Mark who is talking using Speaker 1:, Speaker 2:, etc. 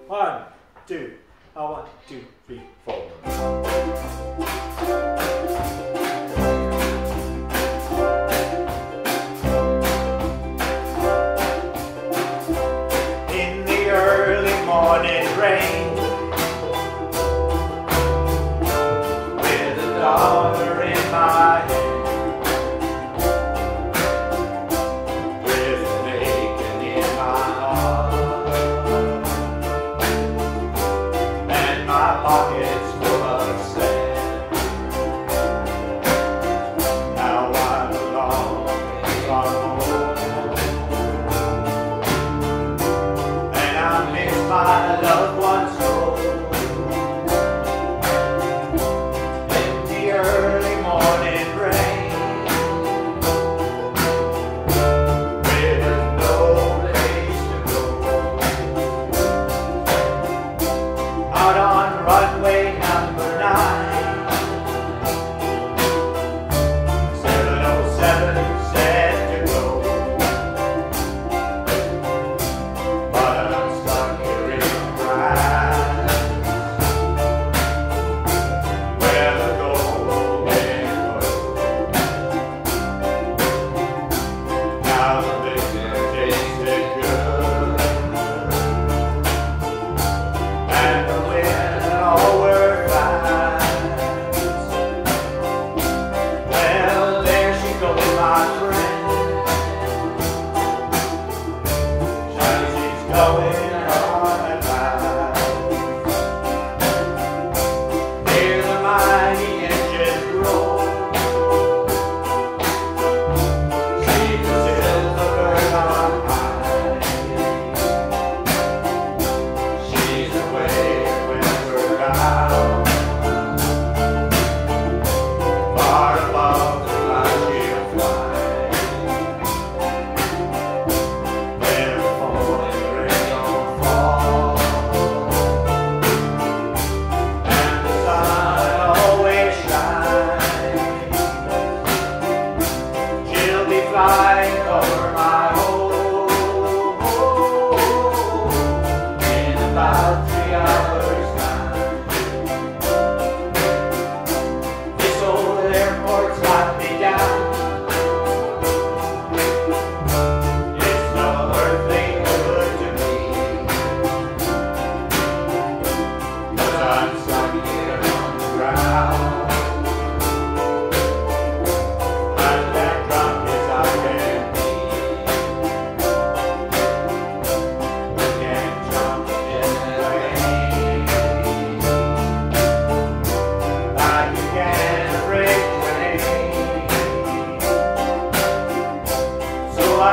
Speaker 1: 1, 2, 1, 2, 3, 4. In the early morning rain, with a dollar in my hand, pockets full of sand. Now I'm alone from home, and I miss my loved ones home. In the early morning rain, with no place to go, out on runway number 9, 707 set to go, but I'm stuck here in the grass, where the golden goes. Now the liquor tasted good, and the wind over fast. Well, there she goes, my friend. She's going on at last. Hear the mighty engines roar. See the silver bird on high. She's away when we're down, far above the clouds she'll fly. When the falling rain don't fall, and the sun always shines, she'll be flying over my home in about 3 hours time. This old airport's locked me down. It's no earthly good to me, 'cause I'm stuck here on the ground. I'm that drunk as I can be. Can't jump in the rain like you can a freight train. So I